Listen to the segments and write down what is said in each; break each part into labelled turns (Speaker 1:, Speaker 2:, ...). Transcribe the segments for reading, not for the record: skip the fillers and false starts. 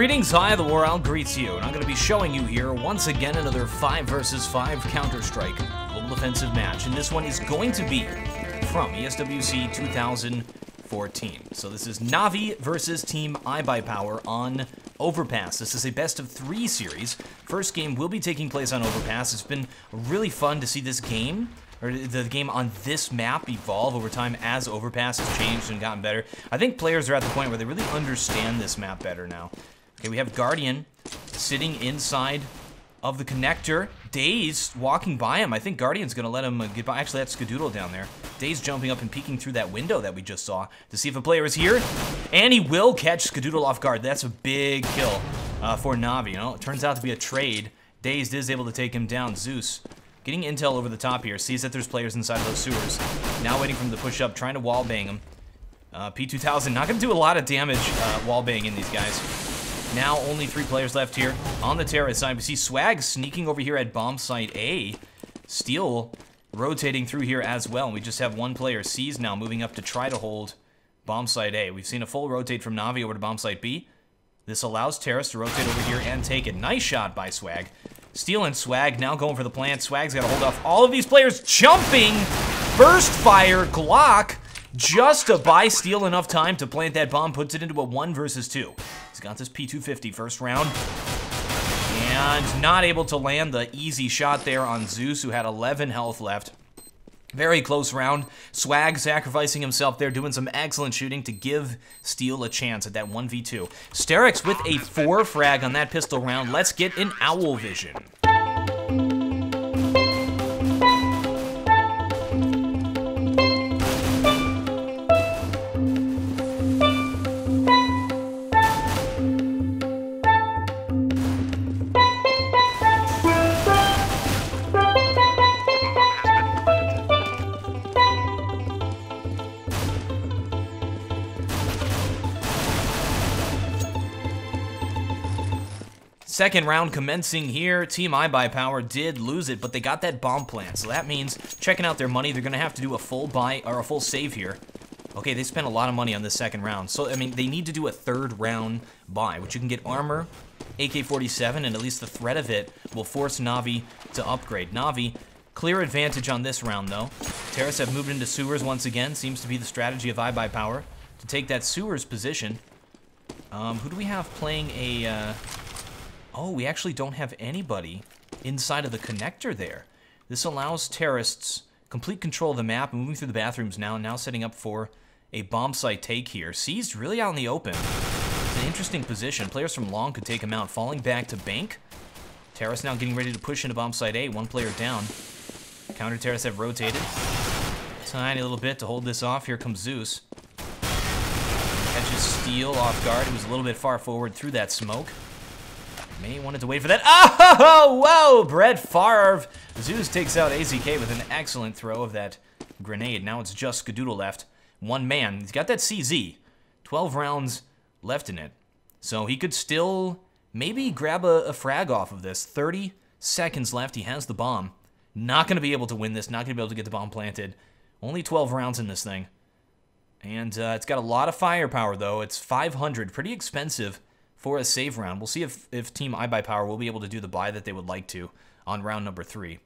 Speaker 1: Greetings, hi, TheWarOwl greets you, and I'm going to be showing you here, once again, another 5 vs 5 Counter-Strike Global Offensive match, and this one is going to be from ESWC 2014. So this is Navi versus Team iBuyPower on Overpass. This is a best-of-3 series. First game will be taking place on Overpass. It's been really fun to see this game, or the game on this map, evolve over time as Overpass has changed and gotten better. I think players are at the point where they really understand this map better now. Okay, we have Guardian sitting inside of the connector. Daze walking by him. I think Guardian's going to let him get by. Actually, that's Skadoodle down there. Daze jumping up and peeking through that window that we just saw to see if a player is here. And he will catch Skadoodle off guard. That's a big kill for Navi. You know, it turns out to be a trade. Dazed is able to take him down. Zeus getting intel over the top here. Sees that there's players inside of those sewers. Now waiting for him to push up, trying to wall bang him. P2000 not going to do a lot of damage wall banging these guys. Now only 3 players left here on the terrorist side. We see Swag sneaking over here at bomb site A. Steel rotating through here as well. We just have 1 player, C's now moving up to try to hold bomb site A. We've seen a full rotate from Navi over to bomb site B. This allows Terrorist to rotate over here and take it. Nice shot by Swag. Steel and Swag now going for the plant. Swag's got to hold off all of these players. Jumping burst fire Glock just to buy Steel enough time to plant that bomb. Puts it into a 1 versus 2. He's got this P250 first round. And not able to land the easy shot there on Zeus, who had 11 health left. Very close round. Swag sacrificing himself there, doing some excellent shooting to give Steel a chance at that 1v2. Sterix with a 4 frag on that pistol round. Let's get an owl vision. Second round commencing here. Team iBuyPower did lose it, but they got that bomb plant. So that means checking out their money, they're going to have to do a full buy or a full save here. Okay, they spent a lot of money on this second round. So, I mean, they need to do a third round buy, which you can get armor, AK-47, and at least the threat of it will force Navi to upgrade. Navi, clear advantage on this round, though. Terrorists have moved into sewers once again. Seems to be the strategy of iBuyPower to take that sewers position. Who do we have playing a... Oh, we actually don't have anybody inside of the connector there. This allows terrorists complete control of the map, moving through the bathrooms now setting up for a bomb site take here. C's really out in the open. It's an interesting position. Players from long could take him out, falling back to bank. Terrorists now getting ready to push into bomb site A, 1 player down. Counter terrorists have rotated. Tiny little bit to hold this off. Here comes Zeus. Catches Steel off guard. He was a little bit far forward through that smoke. May wanted to wait for that. Oh, whoa! Brett Favre. Zeus takes out AZK with an excellent throw of that grenade. Now it's just Skadoodle left. 1 man. He's got that CZ. 12 rounds left in it. So he could still maybe grab a frag off of this. 30 seconds left. He has the bomb. Not going to be able to win this. Not going to be able to get the bomb planted. Only 12 rounds in this thing. And it's got a lot of firepower, though. It's 500. Pretty expensive for a save round. We'll see if Team iBuyPower will be able to do the buy that they would like to on round number 3.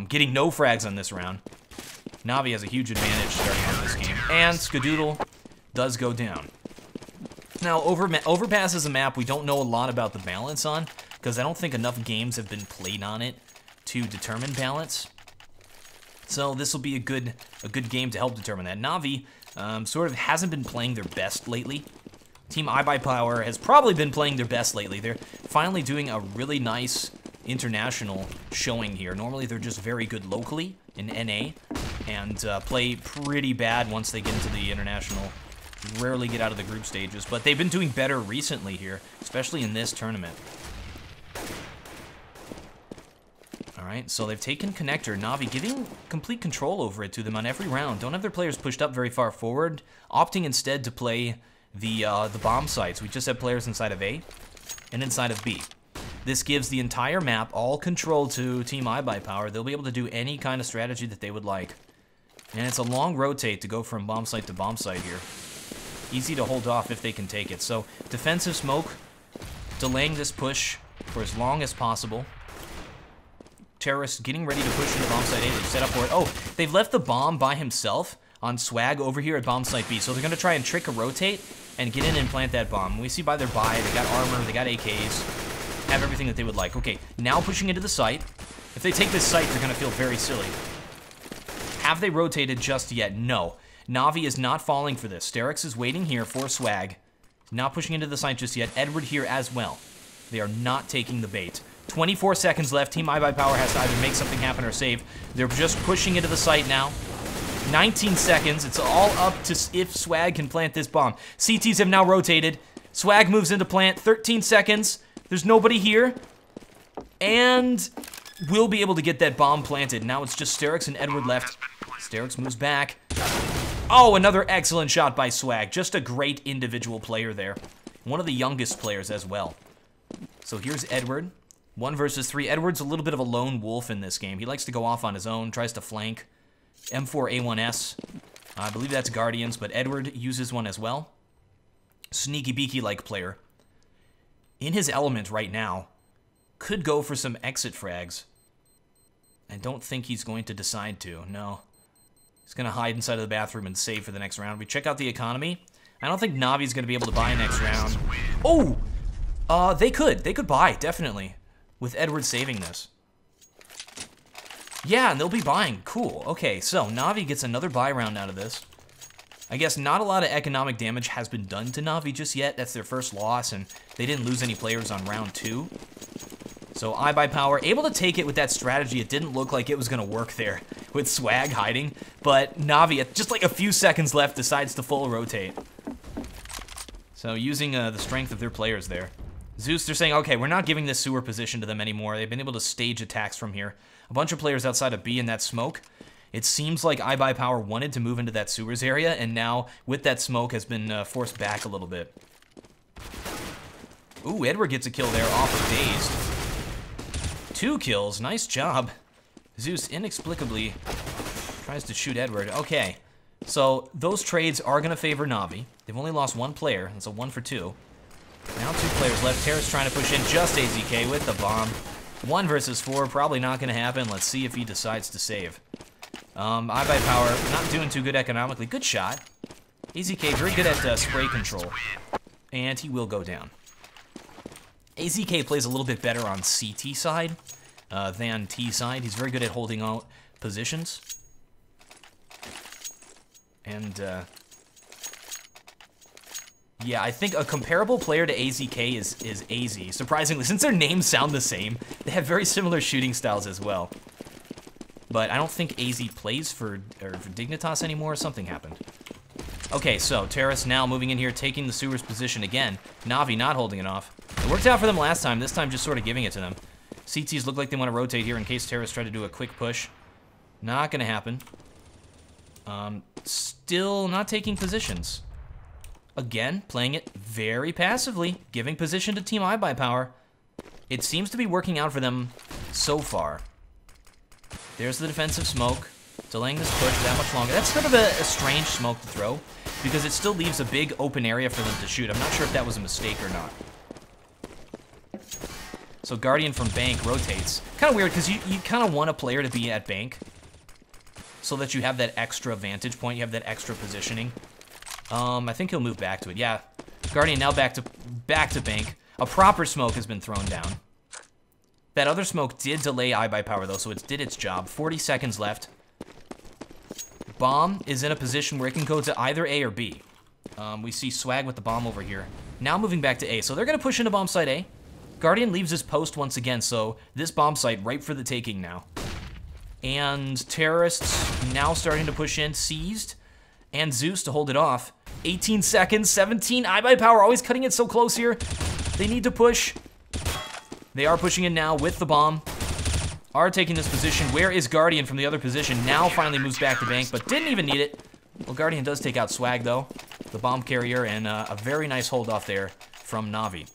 Speaker 1: Getting no frags on this round. Navi has a huge advantage starting off this game. And Skadoodle does go down. Now, Overpass is a map we don't know a lot about the balance on, because I don't think enough games have been played on it to determine balance. So this will be a good game to help determine that. Navi sort of hasn't been playing their best lately. Team iBuyPower has probably been playing their best lately. They're finally doing a really nice international showing here. Normally they're just very good locally in NA and play pretty bad once they get into the international. Rarely get out of the group stages, but they've been doing better recently here, especially in this tournament. Alright, so they've taken connector. Navi giving complete control over it to them on every round. Don't have their players pushed up very far forward, opting instead to play the bomb sites. We just have players inside of A and inside of B. This gives the entire map all control to Team iBuyPower. They'll be able to do any kind of strategy that they would like. And it's a long rotate to go from bomb site to bomb site here. Easy to hold off if they can take it. So defensive smoke delaying this push for as long as possible. Terrorists getting ready to push into bomb site A. They've set up for it. Oh, they've left the bomb by himself on Swag over here at bomb site B. So they're going to try and trick a rotate and get in and plant that bomb. We see by their buy, they got armor, they got AKs, have everything that they would like. Okay, now pushing into the site. If they take this site, they're going to feel very silly. Have they rotated just yet? No. Na'Vi is not falling for this. Sterix is waiting here for Swag. Not pushing into the site just yet. Edward here as well. They are not taking the bait. 24 seconds left. Team iBuyPower has to either make something happen or save. They're just pushing into the site now. 19 seconds. It's all up to if Swag can plant this bomb. CTs have now rotated. Swag moves into plant. 13 seconds. There's nobody here. And we'll be able to get that bomb planted. Now it's just Sterix and Edward left. Sterix moves back. Oh, another excellent shot by Swag. Just a great individual player there. One of the youngest players as well. So here's Edward. 1 versus 3. Edward's a little bit of a lone wolf in this game. He likes to go off on his own, tries to flank. M4A1S. I believe that's Guardians, but Edward uses one as well. Sneaky beaky-like player. In his element right now. Could go for some exit frags. I don't think he's going to decide to, no. He's going to hide inside of the bathroom and save for the next round. We check out the economy. I don't think Navi's going to be able to buy next round. Oh! They could buy, definitely. With Edward saving this. Yeah, and they'll be buying. Cool. Okay, so Na'Vi gets another buy round out of this. I guess not a lot of economic damage has been done to Na'Vi just yet. That's their first loss, and they didn't lose any players on round 2. So iBuyPower able to take it with that strategy. It didn't look like it was going to work there with Swag hiding, but Na'Vi, at just like a few seconds left, decides to full rotate. So using the strength of their players there. Zeus, they're saying, okay, we're not giving this sewer position to them anymore. They've been able to stage attacks from here. A bunch of players outside of B in that smoke. It seems like iBuyPower wanted to move into that sewers area, and now, with that smoke, has been forced back a little bit. Ooh, Edward gets a kill there off of Dazed. 2 kills, nice job. Zeus inexplicably tries to shoot Edward. Okay, so those trades are going to favor Na'Vi. They've only lost 1 player. It's a 1 for 2. Now 2 players left. Terrace trying to push in just AZK with the bomb. 1 versus 4, probably not going to happen. Let's see if he decides to save. iBuyPower not doing too good economically. Good shot. AZK very good at spray control. And he will go down. AZK plays a little bit better on CT side than T side. He's very good at holding out positions. And yeah, I think a comparable player to AZK is AZ. Surprisingly, since their names sound the same, they have very similar shooting styles as well. But I don't think AZ plays for Dignitas anymore. Something happened. Okay, so Terrace now moving in here, taking the sewers position again. Na'Vi not holding it off. It worked out for them last time. This time just sort of giving it to them. CTs look like they want to rotate here in case Terrace tried to do a quick push. Not going to happen. Still not taking positions. Again, playing it very passively, giving position to Team iBuyPower. It seems to be working out for them so far. There's the defensive smoke, delaying this push that much longer. That's sort of a strange smoke to throw, because it still leaves a big open area for them to shoot. I'm not sure if that was a mistake or not. So Guardian from Bank rotates. Kind of weird, because you kind of want a player to be at Bank, so that you have that extra vantage point, you have that extra positioning. I think he'll move back to it. Yeah, Guardian now back to Bank. A proper smoke has been thrown down. That other smoke did delay iBuyPower though, so it did its job. 40 seconds left. Bomb is in a position where it can go to either A or B. We see Swag with the bomb over here. Now moving back to A, so they're gonna push into bomb site A. Guardian leaves his post once again, so this bomb site ripe for the taking now. And Terrorists now starting to push in, seized. And Zeus to hold it off. 18 seconds, 17. iBuyPower always cutting it so close here. They need to push. They are pushing in now with the bomb. Are taking this position. Where is Guardian from the other position? Now finally moves back to Bank, but didn't even need it. Well, Guardian does take out Swag, though. The bomb carrier, and a very nice hold off there from Na'Vi.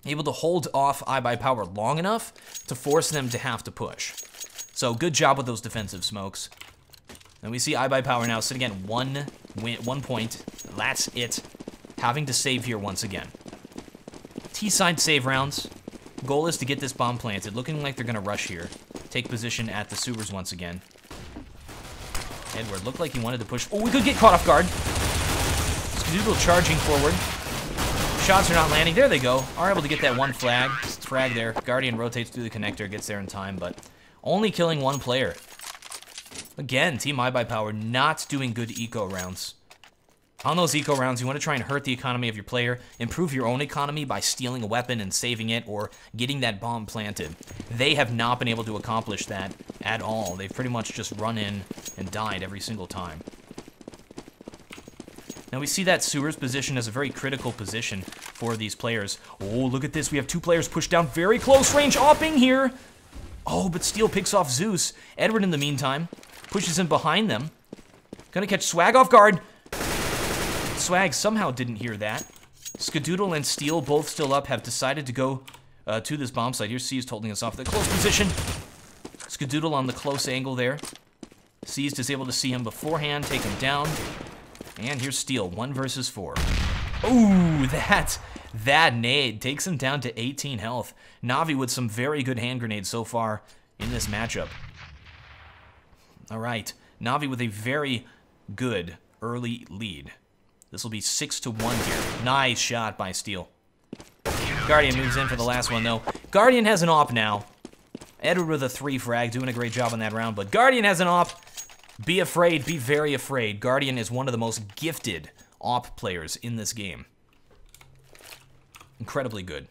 Speaker 1: Able to hold off iBuyPower long enough to force them to have to push. So good job with those defensive smokes. And we see iBuyPower now sitting at 1 point. That's it. Having to save here once again. T-side save rounds. Goal is to get this bomb planted. Looking like they're going to rush here. Take position at the sewers once again. Edward looked like he wanted to push. Oh, we could get caught off guard. Skadoodle charging forward. Shots are not landing. There they go. Are able to get that one frag there. Guardian rotates through the connector, gets there in time, but only killing one player. Again, Team iBuyPower not doing good eco rounds. On those eco rounds, you want to try and hurt the economy of your player, improve your own economy by stealing a weapon and saving it, or getting that bomb planted. They have not been able to accomplish that at all. They've pretty much just run in and died every single time. Now we see that sewers position as a very critical position for these players. Oh, look at this. We have two players pushed down very close range opping here. Oh, but Steel picks off Zeus. Edward, in the meantime, pushes him behind them. Gonna catch Swag off guard. Swag somehow didn't hear that. Skadoodle and Steel, both still up, have decided to go to this bomb site. Here's Seized holding us off the close position. Skadoodle on the close angle there. Seized is able to see him beforehand, take him down. And here's Steel, 1 versus 4. Ooh, that nade takes him down to 18 health. Navi with some very good hand grenades so far in this matchup. All right, Navi with a very good early lead. This will be 6-1 here. Nice shot by Steel. Guardian moves in for the last one, though. Guardian has an op now. Edward with a 3 frag, doing a great job on that round, but Guardian has an op. Be afraid, be very afraid. Guardian is one of the most gifted op players in this game. Incredibly good.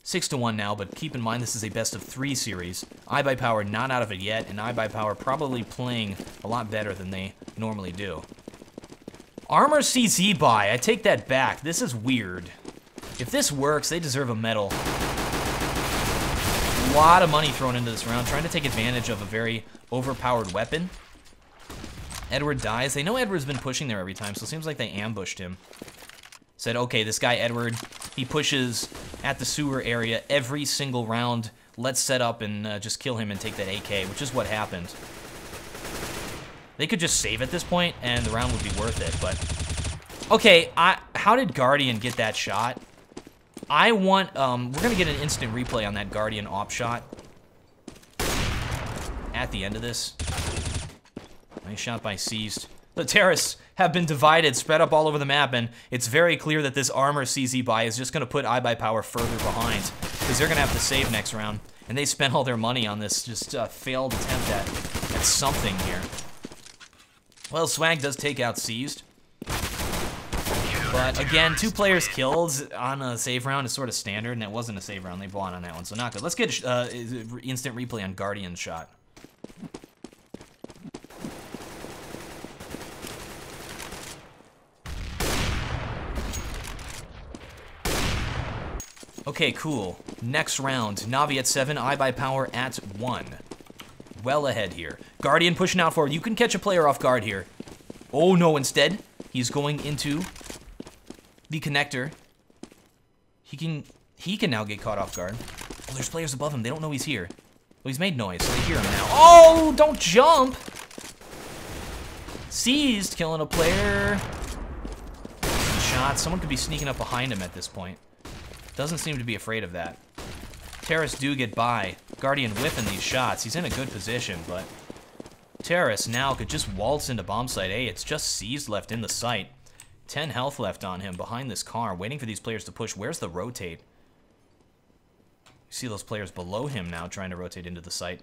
Speaker 1: 6-1 now, but keep in mind this is a best of 3 series. iBuyPower not out of it yet, and iBuyPower probably playing a lot better than they normally do. Armor CZ buy, I take that back. This is weird. If this works, they deserve a medal. A lot of money thrown into this round, trying to take advantage of a very overpowered weapon. Edward dies. They know Edward's been pushing there every time, so it seems like they ambushed him. Said, okay, this guy Edward, he pushes at the sewer area every single round. Let's set up and just kill him and take that AK, which is what happened. They could just save at this point, and the round would be worth it, but... Okay, how did Guardian get that shot? I want, we're gonna get an instant replay on that Guardian op shot. At the end of this. Nice shot by Seized. The terrorists have been divided, spread up all over the map, and it's very clear that this armor CZ buy is just gonna put iBuyPower further behind, because they're gonna have to save next round, and they spent all their money on this just failed attempt at something here. Well, Swag does take out Seized. But again, 2 players killed on a save round is sort of standard, and it wasn't a save round. They won on that one, so not good. Let's get instant replay on Guardian's shot. Okay, cool. Next round. Navi at 7, iBuyPower at 1. Well ahead here. Guardian pushing out forward. You can catch a player off guard here. Oh no, instead, he's going into the connector. He can now get caught off guard. Oh, there's players above him. They don't know he's here. Well, he's made noise, so they hear him now. Oh, don't jump! Seized, killing a player. Shot. Someone could be sneaking up behind him at this point. Doesn't seem to be afraid of that. Terrorists do get by. Guardian whipping these shots. He's in a good position, but Terrorists now could just waltz into bomb site A. It's just Seized left in the site. 10 health left on him behind this car, waiting for these players to push. Where's the rotate? You see those players below him now trying to rotate into the site.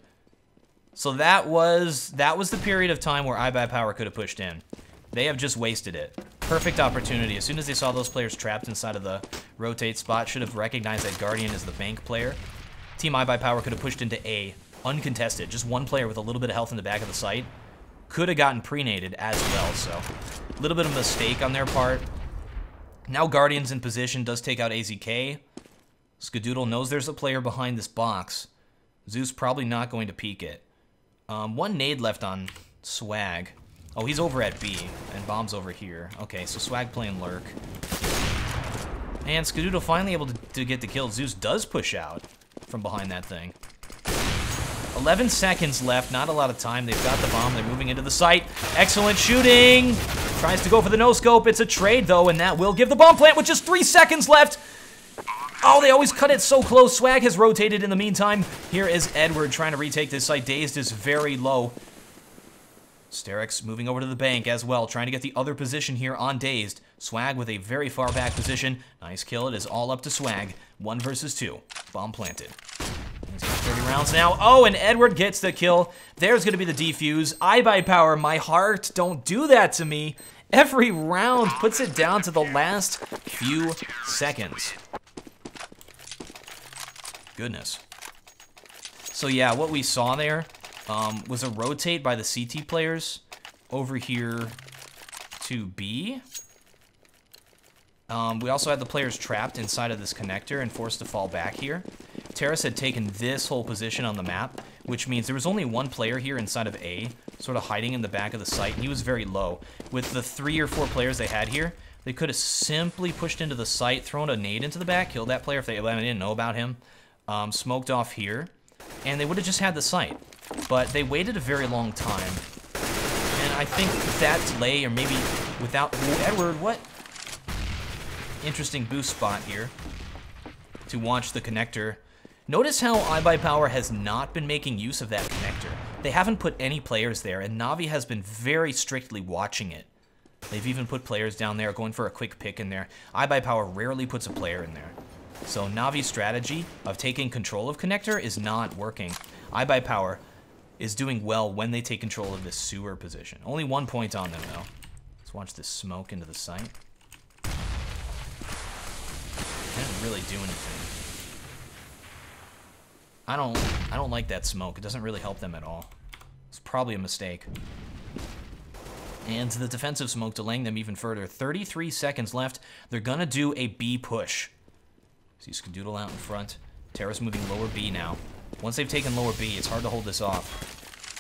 Speaker 1: So that was the period of time where iBuyPower could have pushed in. They have just wasted it. Perfect opportunity. As soon as they saw those players trapped inside of the rotate spot, should have recognized that Guardian is the bank player. Team iBuyPower could have pushed into A, uncontested. Just one player with a little bit of health in the back of the site. Could have gotten pre-naded as well, so a little bit of a mistake on their part. Now Guardian's in position, does take out AZK. Skadoodle knows there's a player behind this box. Zeus probably not going to peek it. One nade left on Swag. Oh, he's over at B, and Bomb's over here. Okay, so Swag playing Lurk. And Skadoodle finally able to get the kill. Zeus does push out from behind that thing. 11 seconds left, not a lot of time. They've got the bomb, they're moving into the site. Excellent shooting! Tries to go for the no-scope. It's a trade, though, and that will give the bomb plant with just 3 seconds left. Oh, they always cut it so close. Swag has rotated in the meantime. Here is Edward trying to retake this site. Dazed is very low. Sterix moving over to the bank as well, trying to get the other position here on Dazed. Swag with a very far back position. Nice kill. It is all up to Swag. 1 versus 2. Bomb planted. He's got 30 rounds now. Oh, and Edward gets the kill. There's going to be the defuse. iBuyPower, my heart, don't do that to me. Every round puts it down to the last few seconds. Goodness. So yeah, what we saw there was a rotate by the CT players over here to B. We also had the players trapped inside of this connector and forced to fall back here. Terrace had taken this whole position on the map, which means there was only one player here inside of A, sort of hiding in the back of the site, and he was very low. With the 3 or 4 players they had here, they could have simply pushed into the site, thrown a nade into the back, killed that player if they didn't know about him, smoked off here, and they would have just had the site. But they waited a very long time, and I think that delay, or maybe without... Ooh, Edward, what? Interesting boost spot here to watch the connector. Notice how iBuyPower has not been making use of that connector. They haven't put any players there, and Navi has been very strictly watching it. They've even put players down there, going for a quick pick in there. iBuyPower rarely puts a player in there. So Navi's strategy of taking control of connector is not working. iBuyPower is doing well when they take control of this sewer position. Only 1 point on them, though. Let's watch this smoke into the site. Didn't really do anything. I don't like that smoke. It doesn't really help them at all. It's probably a mistake. And the defensive smoke delaying them even further. 33 seconds left. They're gonna do a B push. See Skadoodle out in front. Terrace moving lower B now. Once they've taken lower B, it's hard to hold this off.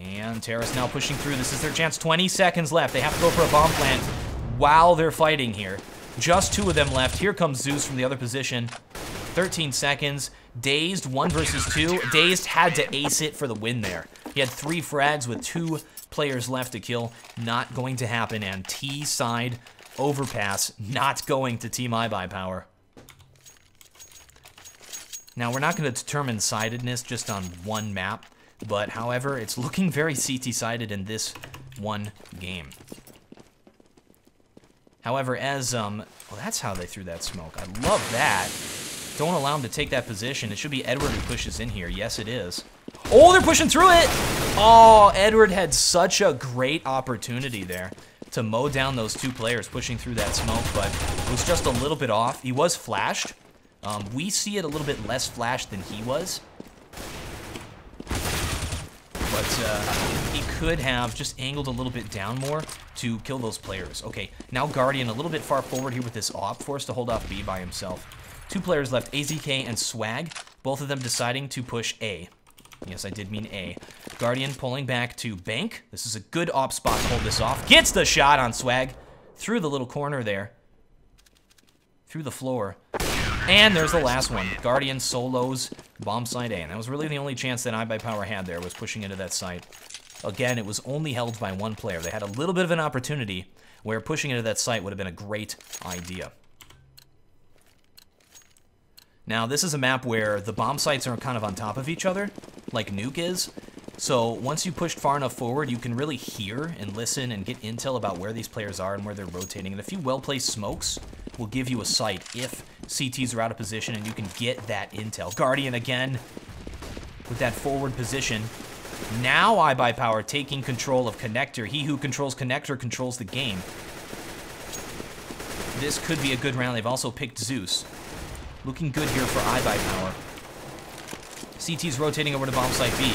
Speaker 1: And Terrace now pushing through. This is their chance. 20 seconds left. They have to go for a bomb plant while they're fighting here. Just 2 of them left. Here comes Zeus from the other position. 13 seconds. Dazed, 1 versus 2. Dazed had to ace it for the win there. He had 3 frags with 2 players left to kill. Not going to happen. And T-side overpass not going to Team iBuyPower. Now, we're not going to determine sidedness just on one map. But, however, it's looking very CT-sided in this one game. However, as, well, that's how they threw that smoke. I love that. Don't allow him to take that position. It should be Edward who pushes in here. Yes, it is. Oh, they're pushing through it! Oh, Edward had such a great opportunity there to mow down those 2 players pushing through that smoke, but it was just a little bit off. He was flashed. We see it a little bit less flashed than he was. But he could have just angled a little bit down more to kill those players. Okay, now Guardian a little bit far forward here with this op, forced to hold off B by himself. 2 players left, AZK and Swag, both of them deciding to push A. Yes, I did mean A. Guardian pulling back to Bank. This is a good op spot to hold this off. Gets the shot on Swag. Through the little corner there. Through the floor. And there's the last one. Guardian solos bomb site A. And that was really the only chance that iBuyPower had there, was pushing into that site. Again, it was only held by 1 player. They had a little bit of an opportunity where pushing into that site would have been a great idea. Now, this is a map where the bomb sites are kind of on top of each other, like Nuke is. So once you pushed far enough forward, you can really hear and listen and get intel about where these players are and where they're rotating. And a few well-placed smokes will give you a site if CTs are out of position and you can get that intel. Guardian again with that forward position. Now iBuyPower taking control of connector. He who controls connector controls the game. This could be a good round. They've also picked Zeus. Looking good here for iBuyPower. CT's rotating over to bomb site B.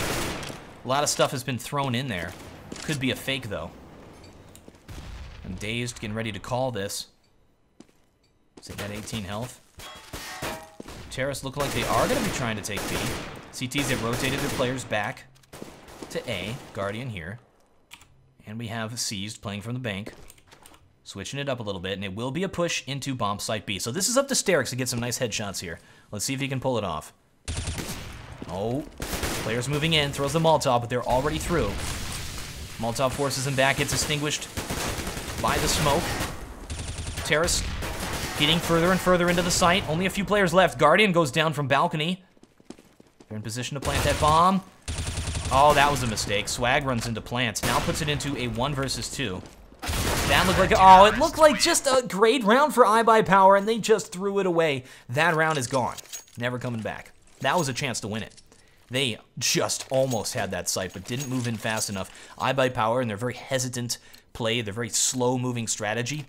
Speaker 1: A lot of stuff has been thrown in there. Could be a fake, though. I'm Dazed, getting ready to call this. Is that 18 health? Terrace look like they are going to be trying to take B. CTs have rotated their players back to A. Guardian here. And we have Seized playing from the bank. Switching it up a little bit, and it will be a push into bomb site B. So this is up to Sterix to get some nice headshots here. Let's see if he can pull it off. Oh, players moving in, throws the Molotov, but they're already through. Molotov forces him back, gets extinguished by the smoke. Terrace Getting further and further into the site. Only a few players left. Guardian goes down from balcony. They're in position to plant that bomb. Oh, that was a mistake. Swag runs into plants. Now puts it into a 1 versus 2. That looked like, oh, it looked like just a great round for iBuyPower, and they just threw it away. That round is gone. Never coming back. That was a chance to win it. They just almost had that site, but didn't move in fast enough. iBuyPower and their very hesitant play, their very slow-moving strategy,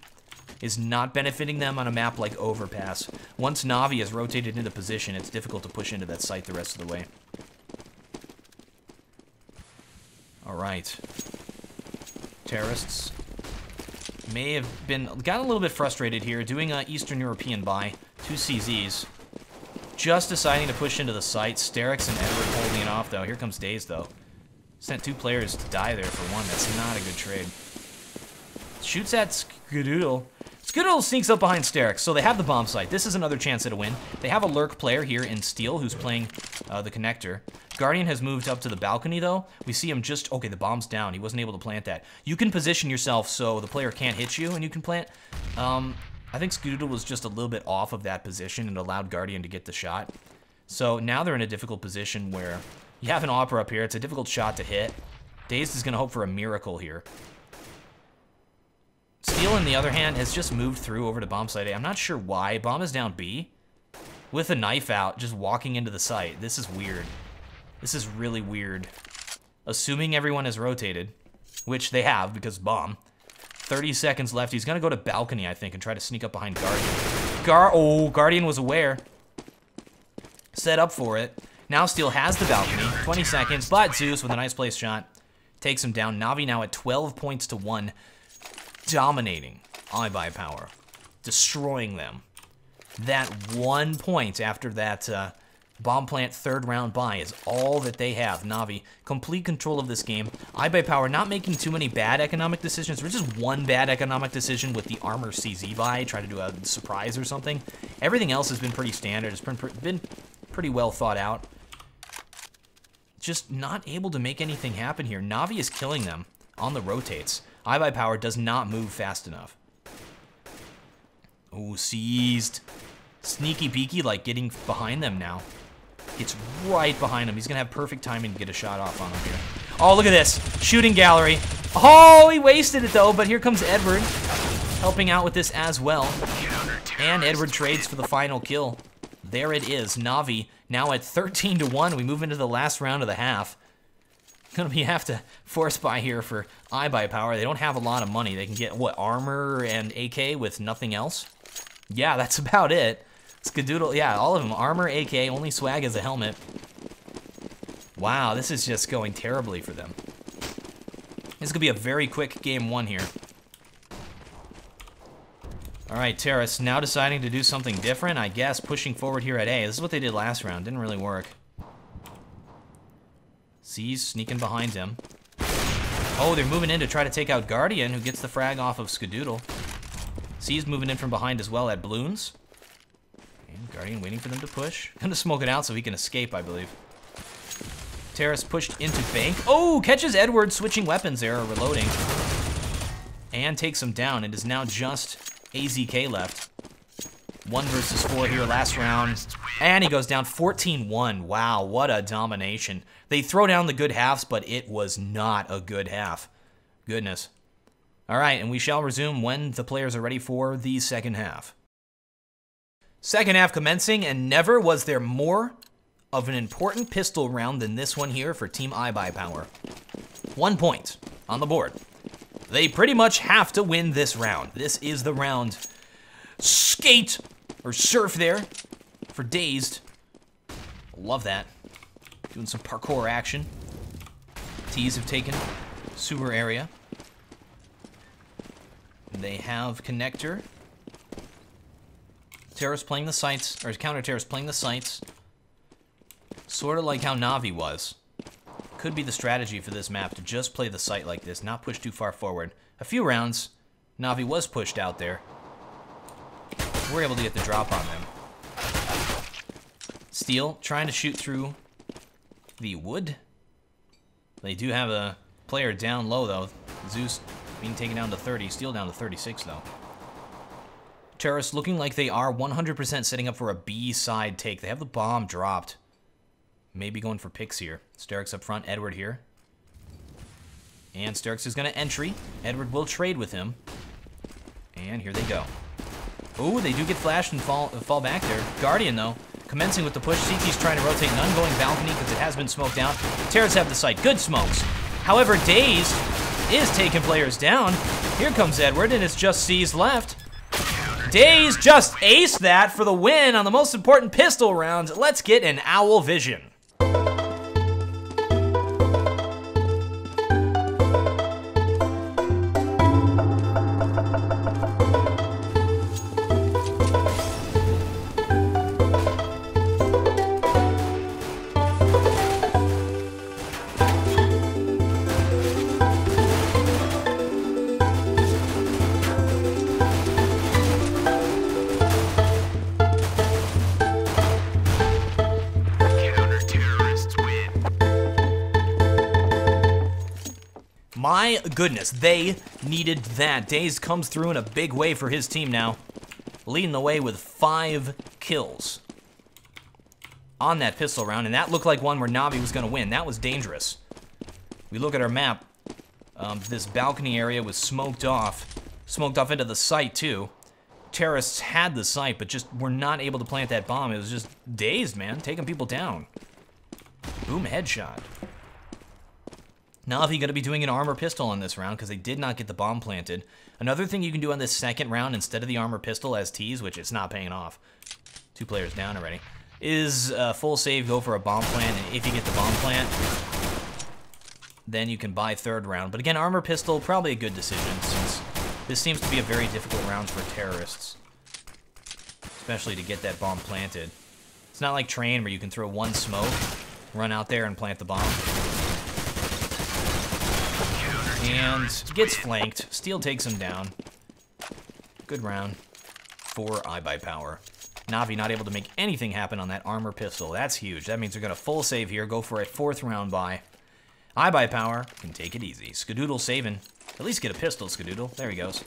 Speaker 1: is not benefiting them on a map like Overpass. Once Na'Vi has rotated into position, it's difficult to push into that site the rest of the way. All right. Terrorists may have gotten a little bit frustrated here, doing an Eastern European buy, 2 CZs. Just deciding to push into the site. Sterix and Edward holding it off, though. Here comes Daze, though. Sent 2 players to die there for 1. That's not a good trade. Shoots at Skadoodle. Skadoodle sneaks up behind Sterix, so they have the bomb site. This is another chance at a win. They have a lurk player here in Steel who's playing the connector. Guardian has moved up to the balcony, though. We see him just... Okay, the bomb's down. He wasn't able to plant that. You can position yourself so the player can't hit you, and you can plant. I think Skadoodle was just a little bit off of that position and allowed Guardian to get the shot. So now they're in a difficult position where you have an Opera up here. It's a difficult shot to hit. Dazed is going to hope for a miracle here. Steel, on the other hand, has just moved through over to bomb site A. I'm not sure why. Bomb is down B. With a knife out, just walking into the site. This is weird. This is really weird. Assuming everyone has rotated, which they have because bomb. 30 seconds left. He's going to go to balcony, I think, and try to sneak up behind Guardian. Guardian was aware. Set up for it. Now Steel has the balcony. 20 seconds, but Zeus with a nice place shot takes him down. Na'Vi now at 12 points to 1. Dominating iBuyPower. Destroying them. That 1 point after that bomb plant 3rd round buy is all that they have. Na'Vi, complete control of this game. iBuyPower not making too many bad economic decisions. There's just one bad economic decision with the armor CZ buy, try to do a surprise or something. Everything else has been pretty standard. It's been pretty well thought out. Just not able to make anything happen here. Na'Vi is killing them on the rotates. iBuyPower does not move fast enough. Oh, seized. Sneaky beaky, like getting behind them now. Gets right behind him. He's going to have perfect timing to get a shot off on him here. Oh, look at this. Shooting gallery. Oh, he wasted it, though, but here comes Edward helping out with this as well. And Edward trades for the final kill. There it is. Na'Vi now at 13 to 1. We move into the last round of the half. Gonna have to force buy here for iBuyPower. They don't have a lot of money. They can get, what, armor and AK with nothing else? Yeah, that's about it. Skadoodle, yeah, all of them. Armor, AK, only swag as a helmet. Wow, this is just going terribly for them. This is gonna be a very quick game 1 here. All right, Terrace now deciding to do something different, I guess, pushing forward here at A. This is what they did last round. Didn't really work. C's sneaking behind him. Oh, they're moving in to try to take out Guardian, who gets the frag off of Skadoodle. C's moving in from behind as well at Bloons. And Guardian waiting for them to push. Gonna smoke it out so he can escape, I believe. Terrace pushed into Bank. Oh, catches Edward switching weapons there, or reloading. And takes him down. It is now just AZK left. 1 versus 4 here last round. And he goes down 14-1. Wow, what a domination. They throw down the good halves, but it was not a good half. Goodness. All right, and we shall resume when the players are ready for the second half. Second half commencing, and never was there more of an important pistol round than this one here for Team iBuyPower. 1 point on the board. They pretty much have to win this round. This is the round. Skate or surf there for Dazed. Love that. Doing some parkour action. T's have taken sewer area. They have connector. Terrace playing the sites, or counter Terrace playing the sites. Sort of like how Na'Vi was. Could be the strategy for this map to just play the site like this, not push too far forward. A few rounds, Na'Vi was pushed out there. We're able to get the drop on them. Steel trying to shoot through the wood. They do have a player down low, though. Zeus being taken down to 30. Steel down to 36, though. Terrorists looking like they are 100% setting up for a B side take. They have the bomb dropped. Maybe going for picks here. Sterix up front, Edward here. And Sterix is going to entry. Edward will trade with him. And here they go. Oh, they do get flashed and fall back there. Guardian, though, commencing with the push. CT's trying to rotate an ongoing balcony because it has been smoked out. Terrorists have the site. Good smokes. However, Dazed is taking players down. Here comes Edward, and it's just C's left. Dazed just aced that for the win on the most important pistol round. Let's get an Owl Vision. My goodness, they needed that. Dazed comes through in a big way for his team now, leading the way with 5 kills on that pistol round, and that looked like one where Navi was going to win. That was dangerous. We look at our map. This balcony area was smoked off into the site too. Terrorists had the site, but just were not able to plant that bomb. It was just Dazed, man, taking people down. Boom, headshot. Navi going to be doing an armor pistol on this round because they did not get the bomb planted. Another thing you can do on this second round instead of the armor pistol as tease, which it's not paying off, 2 players down already, is full save, go for a bomb plant, and if you get the bomb plant, then you can buy third round. But again, armor pistol, probably a good decision since this seems to be a very difficult round for terrorists, especially to get that bomb planted. It's not like Train where you can throw one smoke, run out there and plant the bomb. And gets flanked. Steel takes him down. Good round for iBuyPower. Navi not able to make anything happen on that armor pistol. That's huge. That means they're going to full save here, go for a 4th round buy. iBuyPower can take it easy. Skadoodle saving. At least get a pistol, Skadoodle. There he goes.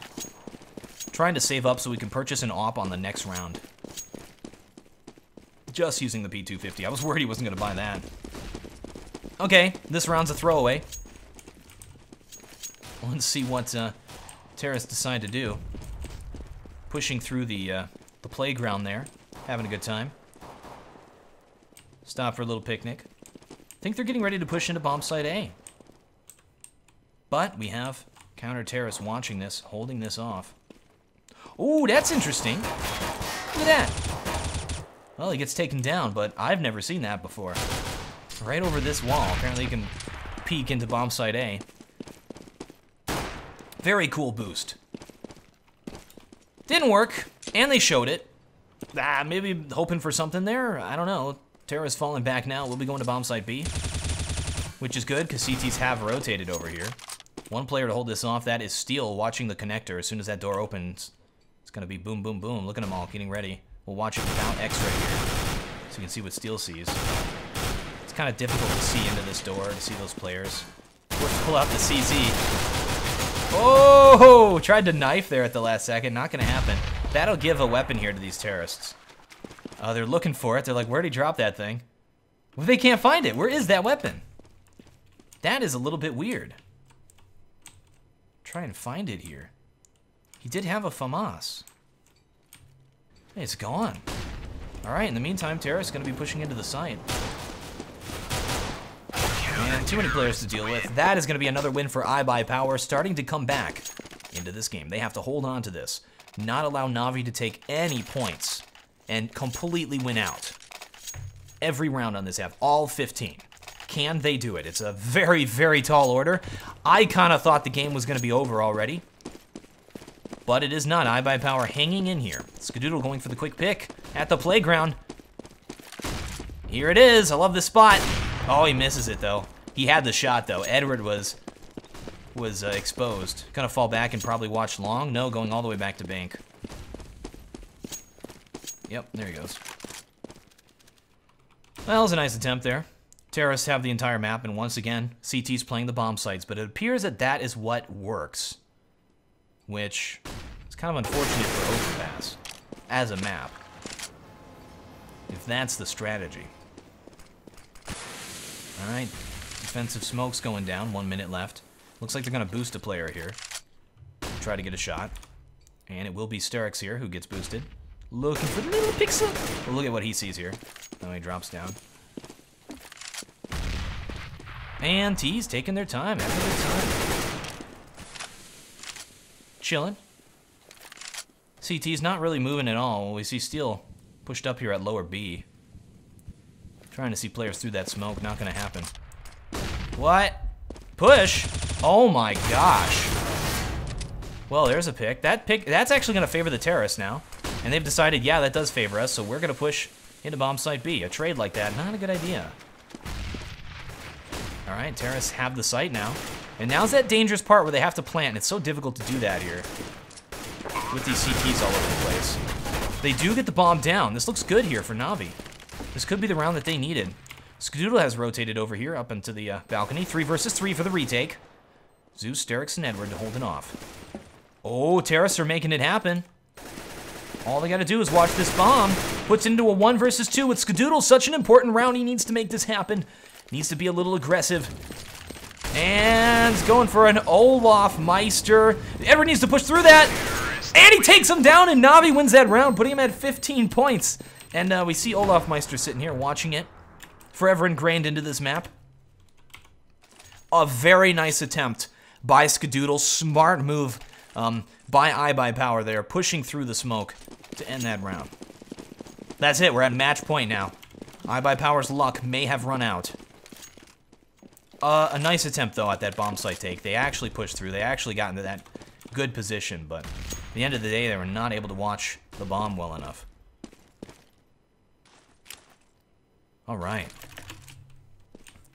Speaker 1: Trying to save up so we can purchase an AWP on the next round. Just using the P250. I was worried he wasn't going to buy that. Okay, this round's a throwaway. Let's see what terrorists decide to do. Pushing through the playground there, having a good time. Stop for a little picnic. Think they're getting ready to push into bomb site A. But we have counter-terrorists watching this, holding this off. Ooh, that's interesting. Look at that. Well, he gets taken down, but I've never seen that before. Right over this wall. Apparently you can peek into bomb site A. Very cool boost. Didn't work, and they showed it. Maybe hoping for something there. I don't know. Terra's falling back now. We'll be going to bomb site B, which is good because CTs have rotated over here. 1 player to hold this off. That is Steel watching the connector. As soon as that door opens, it's going to be boom, boom, boom. Look at them all getting ready. We'll watch it without X right here so you can see what Steel sees. It's kind of difficult to see into this door to see those players. Let's pull out the CZ. Oh, tried to knife there at the last second. Not going to happen. That'll give a weapon here to these terrorists. They're looking for it. They're like, where'd he drop that thing? Well, they can't find it. Where is that weapon? That is a little bit weird. Try and find it here. He did have a FAMAS. Hey, it's gone. All right, in the meantime, terrorists going to be pushing into the site. And too many players to deal with. That is going to be another win for iBuyPower, starting to come back into this game. They have to hold on to this, not allow Navi to take any points, and completely win out. Every round on this half, all 15. Can they do it? It's a very, very tall order. I kind of thought the game was going to be over already, but it is not. iBuyPower hanging in here. Skadoodle going for the quick pick at the playground. Here it is. I love this spot. Oh, he misses it, though. He had the shot, though. Edward was exposed. Gonna fall back and probably watch long. No, going all the way back to bank. Yep, there he goes. Well, it was a nice attempt there. Terrorists have the entire map, and once again, CT's playing the bomb sites, but it appears that that is what works, which is kind of unfortunate for Overpass. as a map. If that's the strategy. Alright, defensive smoke's going down, 1 minute left. Looks like they're gonna boost a player here. Try to get a shot. And it will be Sterix here who gets boosted. Looking for the little pixel. Well, look at what he sees here. Oh, he drops down. And T's taking their time, having their time. Chilling. CT's not really moving at all. We see Steel pushed up here at lower B. Trying to see players through that smoke, not gonna happen. What? Push? Oh my gosh. Well, there's a pick. That's actually gonna favor the terrorists now. And they've decided, yeah, that does favor us, so we're gonna push into bomb site B. A trade like that, not a good idea. All right, terrorists have the site now. And now's that dangerous part where they have to plant, and it's so difficult to do that here. With these CTs all over the place. They do get the bomb down. This looks good here for Na'Vi. This could be the round that they needed. Skadoodle has rotated over here up into the balcony. 3 versus 3 for the retake. Zeus, Sterix, and Edward holding off. Oh, terrorists are making it happen. All they gotta do is watch this bomb. Puts into a 1 versus 2 with Skadoodle. Such an important round. He needs to make this happen. Needs to be a little aggressive. And going for an Olaf Meister. Edward needs to push through that. And he takes him down, and Na'Vi wins that round, putting him at 15 points. And we see Olaf Meister sitting here watching it. Forever ingrained into this map. A very nice attempt by Skadoodle. Smart move by iBuyPower there, pushing through the smoke to end that round. That's it, we're at match point now. iBuyPower's luck may have run out. A nice attempt, though, at that bomb site take. They actually pushed through. They actually got into that good position, but at the end of the day, they were not able to watch the bomb well enough. All right.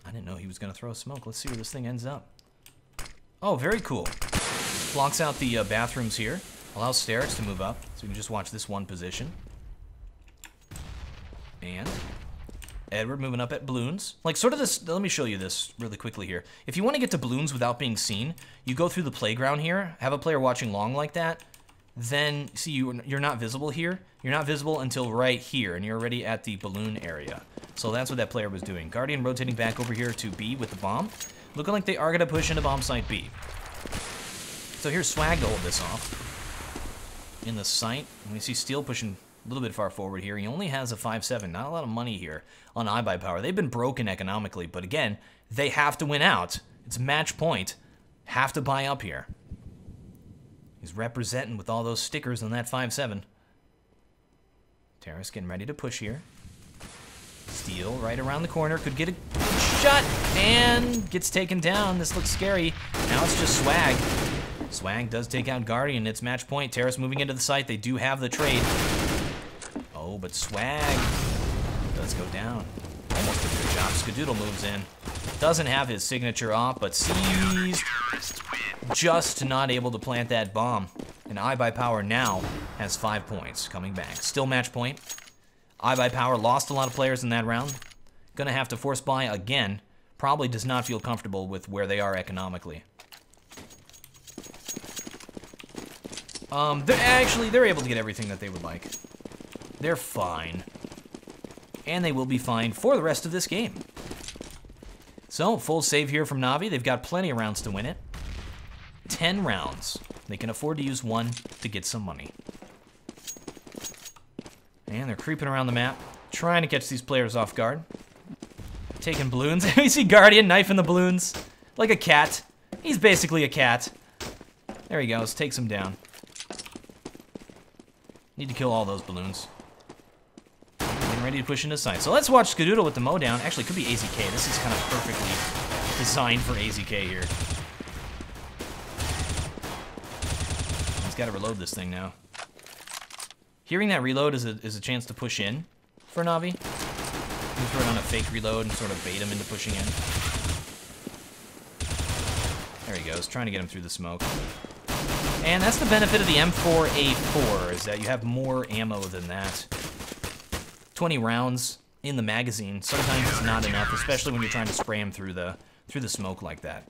Speaker 1: I didn't know he was going to throw smoke. Let's see where this thing ends up. Oh, very cool. Blocks out the bathrooms here. Allows Sterix to move up, so we can just watch this one position. And Edward moving up at balloons. Like, sort of this, let me show you this really quickly here. If you want to get to balloons without being seen, you go through the playground here, have a player watching long like that, then, see, you're not visible here. You're not visible until right here, and you're already at the balloon area. So that's what that player was doing. Guardian rotating back over here to B with the bomb. Looking like they are going to push into bomb site B. So here's Swag to hold this off. In the site, and we see Steel pushing a little bit far forward here. He only has a 5-7. Not a lot of money here on iBuyPower. They've been broken economically, but again, they have to win out. It's match point. Have to buy up here. He's representing with all those stickers on that 5-7. Terrace getting ready to push here. Steel right around the corner. Could get a good shot and gets taken down. This looks scary. Now it's just Swag. Swag does take out Guardian. It's match point. Terrace moving into the site. They do have the trade. Oh, but Swag does go down. Almost a good job. Skadoodle moves in. Doesn't have his signature off, but sees just not able to plant that bomb. And iBuyPower now has 5 points coming back. Still match point. iBuyPower lost a lot of players in that round. Gonna have to force buy again. Probably does not feel comfortable with where they are economically. They're able to get everything that they would like. They're fine. And they will be fine for the rest of this game. So, full save here from Na'Vi. They've got plenty of rounds to win it. 10 rounds. They can afford to use 1 to get some money. And they're creeping around the map, trying to catch these players off guard. Taking balloons. We see Guardian knifing the balloons like a cat. He's basically a cat. There he goes. Takes him down. Need to kill all those balloons. Getting ready to push into sight. So let's watch Skadoodle with the mow down. Actually, it could be AZK. This is kind of perfectly designed for AZK here. He's got to reload this thing now. Hearing that reload is a chance to push in for Na'Vi. You can throw it on a fake reload and sort of bait him into pushing in. There he goes, trying to get him through the smoke. And that's the benefit of the M4A4, is that you have more ammo than that. 20 rounds in the magazine, sometimes it's not enough, especially when you're trying to spray him through the smoke like that.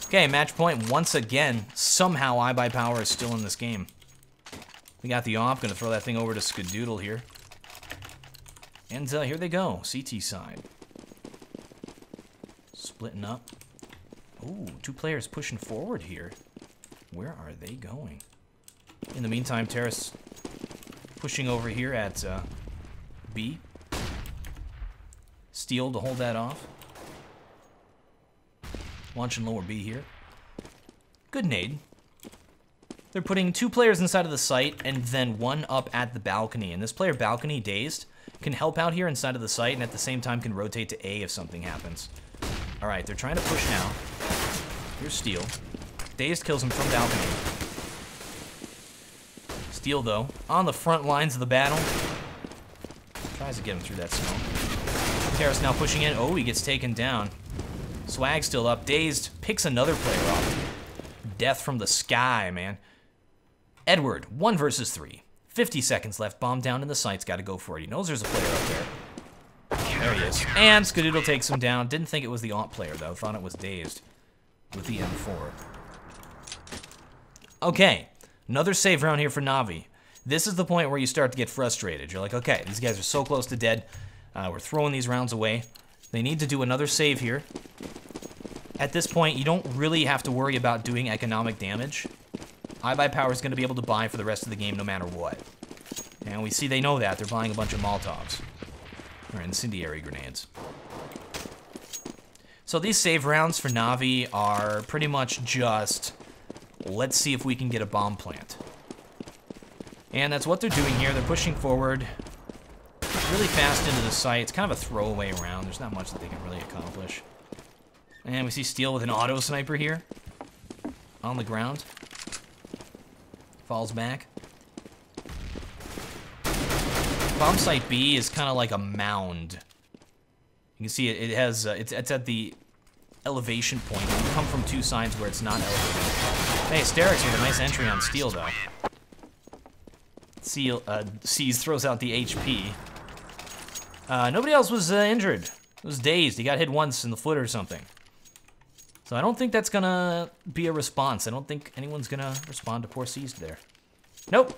Speaker 1: Okay, match point once again. Somehow iBuyPower is still in this game. We got the op. Gonna throw that thing over to Skadoodle here. And here they go. CT side. Splitting up. Ooh, 2 players pushing forward here. Where are they going? In the meantime, Terrace pushing over here at B. Steel to hold that off. Launching lower B here. Good nade. They're putting 2 players inside of the site and then 1 up at the balcony. And this player balcony, Dazed, can help out here inside of the site and at the same time can rotate to A if something happens. All right, they're trying to push now. Here's Steel. Dazed kills him from balcony. Steel, though, on the front lines of the battle. Tries to get him through that smoke. Terrace now pushing in. Oh, he gets taken down. Swag still up. Dazed picks another player off. Death from the sky, man. Edward, 1 versus 3. 50 seconds left. Bomb down in the sights. Got to go for it. He knows there's a player up there. There he is. And Skadoodle takes him down. Didn't think it was the Aunt player, though. Thought it was Dazed with the M4. Okay. Another save round here for Na'Vi. This is the point where you start to get frustrated. You're like, okay, these guys are so close to dead. We're throwing these rounds away. They need to do another save here. At this point, you don't really have to worry about doing economic damage. iBuyPower is going to be able to buy for the rest of the game no matter what. And we see they know that. They're buying a bunch of Molotovs. Or incendiary grenades. So these save rounds for Na'Vi are pretty much just, let's see if we can get a bomb plant. And that's what they're doing here. They're pushing forward really fast into the site. It's kind of a throwaway round. There's not much that they can really accomplish. And we see Steel with an auto sniper here. On the ground. Falls back. Bomb site B is kind of like a mound. You can see it has, it's at the elevation point. You come from 2 sides where it's not elevated. Hey, Sterix with a nice entry on Steel, though. Seas throws out the HP. Nobody else was injured. It was Dazed. He got hit once in the foot or something. So I don't think that's gonna be a response. I don't think anyone's gonna respond to poor Seized there. Nope.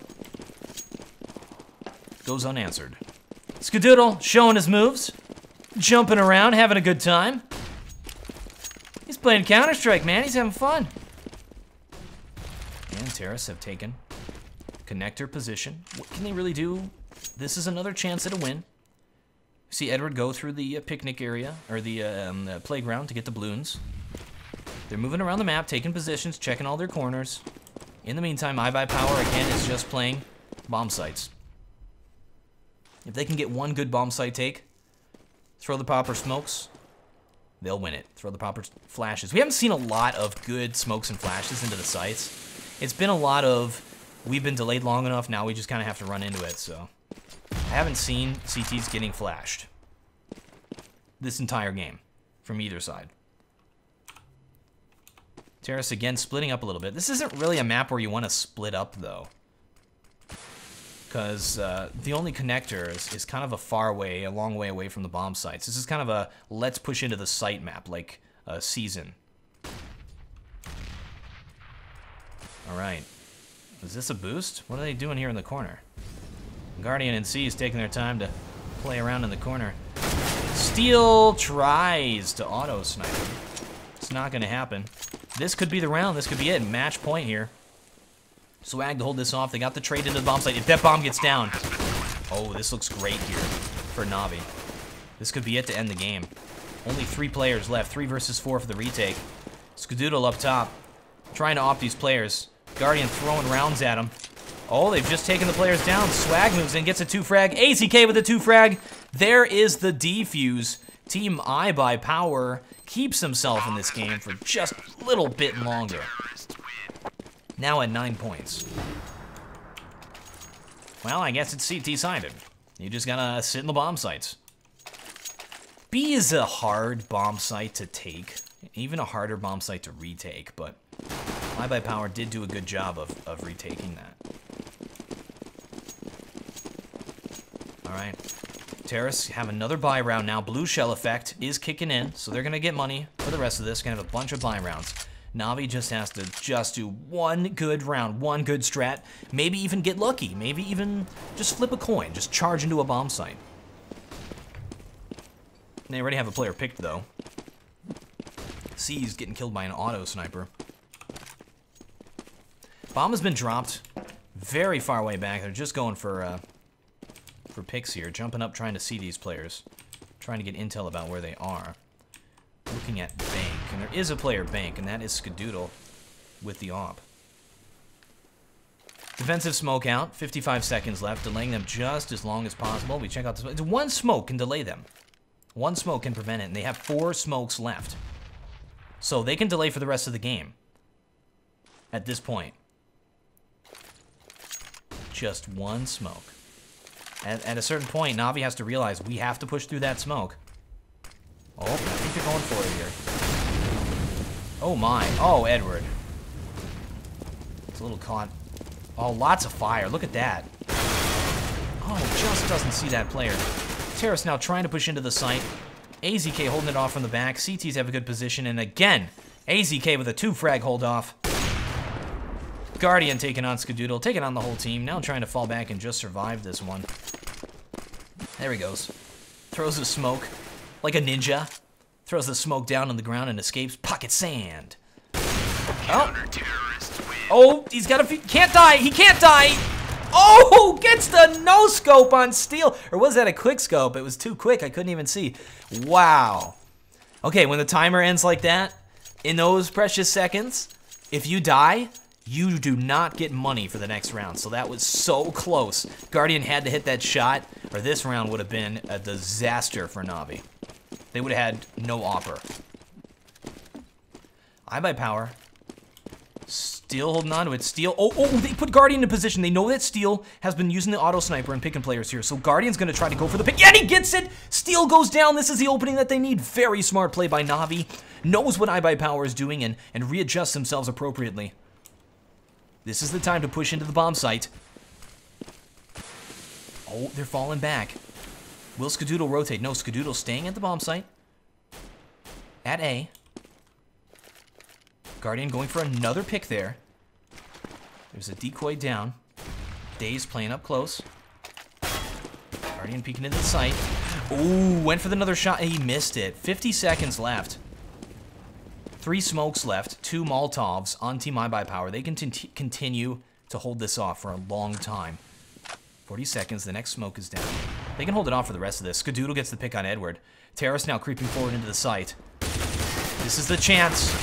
Speaker 1: Goes unanswered. Skadoodle showing his moves. Jumping around, having a good time. He's playing Counter-Strike, man. He's having fun. And Terrace have taken connector position. What can they really do? This is another chance at a win. See Edward go through the picnic area, or the playground to get the balloons. They're moving around the map, taking positions, checking all their corners. In the meantime, iBuyPower, again, is just playing bomb sites. If they can get 1 good bomb site take, throw the proper smokes, they'll win it. Throw the proper flashes. We haven't seen a lot of good smokes and flashes into the sites. It's been a lot of, we've been delayed long enough, now we just kind of have to run into it, so. I haven't seen CTs getting flashed this entire game from either side. Terrace again splitting up a little bit. This isn't really a map where you want to split up, though. Because the only connector is kind of a long way away from the bomb sites. This is kind of a let's push into the site map, like a season. All right. Is this a boost? What are they doing here in the corner? Guardian and C is taking their time to play around in the corner. Steel tries to auto snipe. It's not going to happen. This could be the round. This could be it. Match point here. Swag to hold this off. They got the trade into the bomb site. If that bomb gets down. Oh, this looks great here for Na'Vi. This could be it to end the game. Only 3 players left. 3 versus 4 for the retake. Skadoodle up top. Trying to off these players. Guardian throwing rounds at him. Oh, they've just taken the players down. Swag moves in, gets a 2-frag. AZK with a 2-frag. There is the defuse. Team iBuyPower keeps himself in this game for just a little bit longer. Now at 9 points. Well, I guess it's CT-sided. You just gotta sit in the bomb sites. B is a hard bomb site to take. Even a harder bomb site to retake, but iBuyPower did do a good job of retaking that. Alright. Terrace have another buy round now. Blue shell effect is kicking in, so they're gonna get money for the rest of this. Gonna have a bunch of buy rounds. Navi just has to do one good round, one good strat, maybe even get lucky, maybe even just flip a coin, just charge into a bomb site. They already have a player picked, though. C's getting killed by an auto sniper. Bomb has been dropped very far way back. They're just going for picks here, jumping up, trying to see these players, trying to get intel about where they are. Looking at bank, and there is a player bank, and that is Skadoodle with the AWP. Defensive smoke out, 55 seconds left, delaying them just as long as possible. We check out the smoke. One smoke can delay them. One smoke can prevent it, and they have 4 smokes left. So they can delay for the rest of the game. At this point. Just one smoke. At a certain point, Navi has to realize we have to push through that smoke. Oh, I think they're going for it here. Oh my. Oh, Edward. It's a little caught. Oh, lots of fire. Look at that. Oh, just doesn't see that player. Terrace now trying to push into the site. AZK holding it off from the back. CTs have a good position. And again, AZK with a 2-frag hold off. Guardian taking on Skadoodle, taking on the whole team. Now trying to fall back and just survive this one. There he goes. Throws the smoke like a ninja. Throws the smoke down on the ground and escapes. Pocket sand. Oh, he's got a... Can't die. He can't die. Oh, gets the no-scope on Steel. Or was that a quick scope? It was too quick. I couldn't even see. Wow. Okay, when the timer ends like that, in those precious seconds, if you die, you do not get money for the next round. So that was so close. Guardian had to hit that shot, or this round would have been a disaster for Navi. They would have had no offer. iBuyPower. Steel holding on to it. Steel. Oh, they put Guardian in position. They know that Steel has been using the auto sniper and picking players here. So Guardian's going to try to go for the pick. Yeah, and he gets it. Steel goes down. This is the opening that they need. Very smart play by Navi. Knows what iBuyPower is doing and readjusts themselves appropriately. This is the time to push into the bomb site. Oh, they're falling back. Will Skadoodle rotate? No, Skadoodle staying at the bomb site. At A. Guardian going for another pick there. There's a decoy down. Daze playing up close. Guardian peeking into the site. Ooh, went for another shot and he missed it. 50 seconds left. 3 smokes left. 2 Molotovs on Team iBuyPower. They can continue to hold this off for a long time. 40 seconds. The next smoke is down. They can hold it off for the rest of this. Skadoodle gets the pick on Edward. Terrace now creeping forward into the site. This is the chance.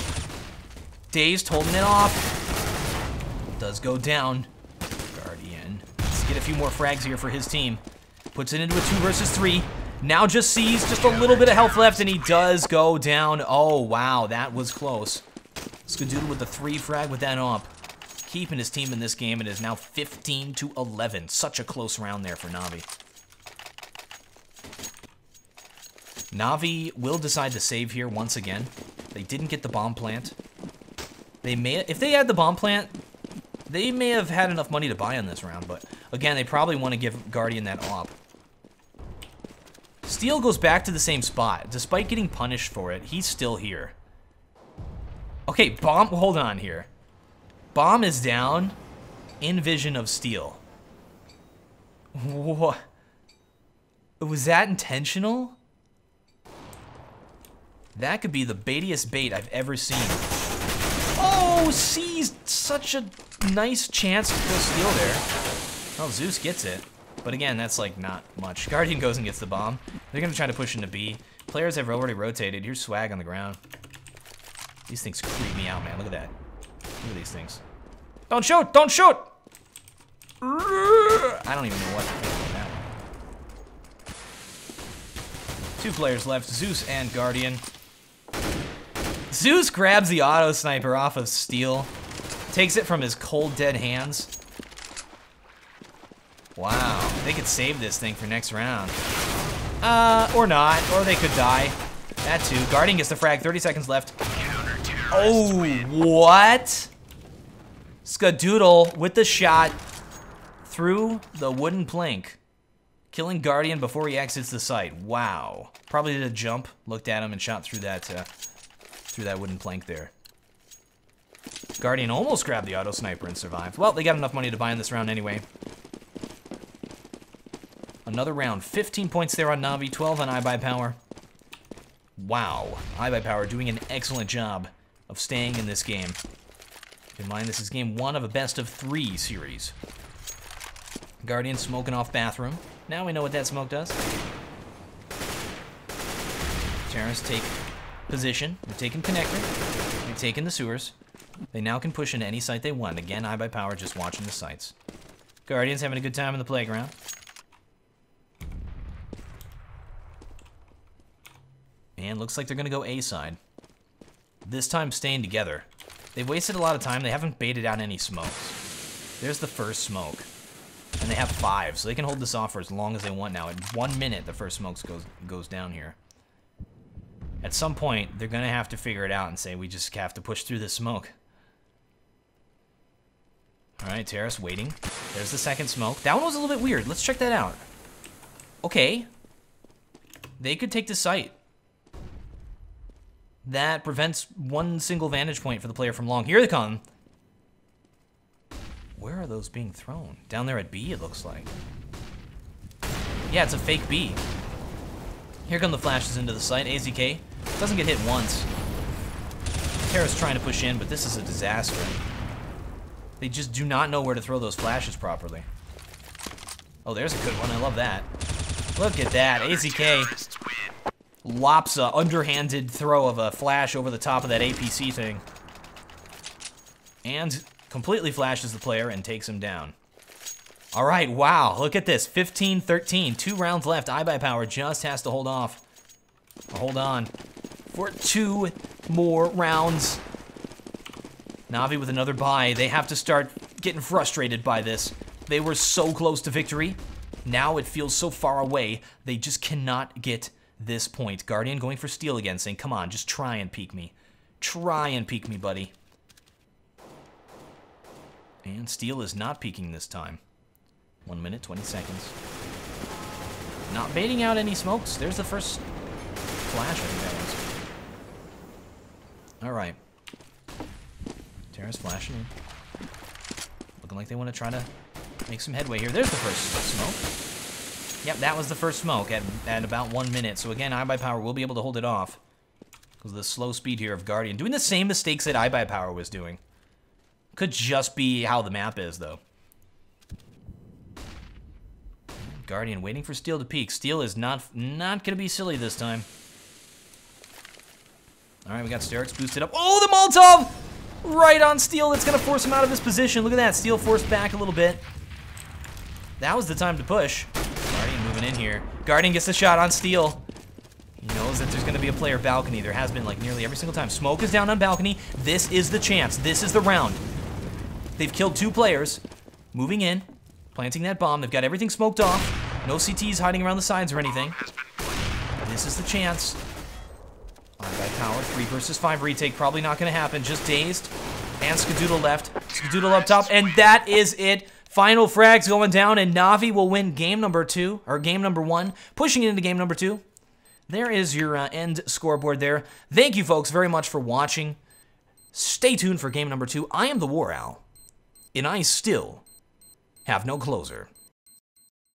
Speaker 1: Dazed holding it off. Does go down. Guardian. Let's get a few more frags here for his team. Puts it into a 2 versus 3. Now just sees just a little bit of health left, and he does go down. Oh, wow, that was close. Skadoodle with the 3 frag with that AWP. Keeping his team in this game. It is now 15-11. Such a close round there for Navi. Navi will decide to save here once again. They didn't get the bomb plant. They may, if they had the bomb plant, they may have had enough money to buy on this round, but again, they probably want to give Guardian that AWP. Steel goes back to the same spot. Despite getting punished for it, he's still here. Okay, bomb, hold on here. Bomb is down in vision of Steel. What? Was that intentional? That could be the baitiest bait I've ever seen. Oh, sees such a nice chance to kill Steel there. Oh, Zeus gets it. But again, that's like not much. Guardian goes and gets the bomb. They're gonna try to push into B. Players have already rotated. Here's swag on the ground. These things creep me out, man. Look at that. Look at these things. Don't shoot! Don't shoot! I don't even know what to think about that. 2 players left, Zeus and Guardian. Zeus grabs the auto sniper off of Steel. Takes it from his cold, dead hands. Wow, they could save this thing for next round. Or not, or they could die. That too. Guardian gets the frag, 30 seconds left. Oh, what? Skadoodle with the shot through the wooden plank. Killing Guardian before he exits the site. Wow. Probably did a jump, looked at him, and shot through that wooden plank there. Guardian almost grabbed the auto sniper and survived. Well, they got enough money to buy in this round anyway. Another round. 15 points there on Navi, 12 on iBuyPower. Wow. iBuyPower doing an excellent job of staying in this game. Keep in mind, this is game 1 of a best-of-3 series. Guardian smoking off bathroom. Now we know what that smoke does. Terrorists take position. They're taking connector. They're taking the sewers. They now can push into any site they want. Again, iBuyPower just watching the sites. Guardians having a good time in the playground. And looks like they're going to go A side. This time staying together. They've wasted a lot of time. They haven't baited out any smokes. There's the first smoke. And they have 5, so they can hold this off for as long as they want now. In 1 minute, the first smoke goes down here. At some point, they're going to have to figure it out and say, we just have to push through this smoke. All right, Terrace waiting. There's the second smoke. That one was a little bit weird. Let's check that out. Okay. They could take the site. That prevents one single vantage point for the player from long. Here they come. Where are those being thrown? Down there at B, it looks like. Yeah, it's a fake B. Here come the flashes into the site. AZK doesn't get hit once. Terra's trying to push in, but this is a disaster. They just do not know where to throw those flashes properly. Oh, there's a good one. I love that. Look at that. AZK lops a underhanded throw of a flash over the top of that APC thing. And completely flashes the player and takes him down. All right, wow, look at this. 15-13, 2 rounds left. iBuyPower just has to hold off. Hold on for 2 more rounds. Navi with another buy. They have to start getting frustrated by this. They were so close to victory. Now it feels so far away. They just cannot get this point. Guardian going for steal again, saying, come on, just try and peek me. Try and peek me, buddy. And Steel is not peeking this time. 1 minute, 20 seconds. Not baiting out any smokes. There's the first flash, I think that was. All right. Terra's flashing in. Looking like they want to try to make some headway here. There's the first smoke. Yep, that was the first smoke at about 1 minute. So again, iBuyPower will be able to hold it off because of the slow speed here of Guardian. Doing the same mistakes that iBuyPower was doing. Could just be how the map is, though. Guardian waiting for Steel to peek. Steel is not going to be silly this time. All right, we got Sterix boosted up. Oh, the Molotov! Right on Steel. That's going to force him out of his position. Look at that. Steel forced back a little bit. That was the time to push. Guardian moving in here. Guardian gets the shot on Steel. He knows that there's going to be a player balcony. There has been like nearly every single time. Smoke is down on balcony. This is the chance. This is the round. They've killed 2 players. Moving in. Planting that bomb. They've got everything smoked off. No CTs hiding around the sides or anything. This is the chance. iBuyPower, 3 versus 5 retake. Probably not going to happen. Just dazed. And Skadoodle left. Skadoodle up top. And that is it. Final frags going down. And Navi will win game number 2. Or game number 1. Pushing it into game number 2. There is your end scoreboard there. Thank you, folks, very much for watching. Stay tuned for game number 2. I am the WarOwl. And I still have no closer.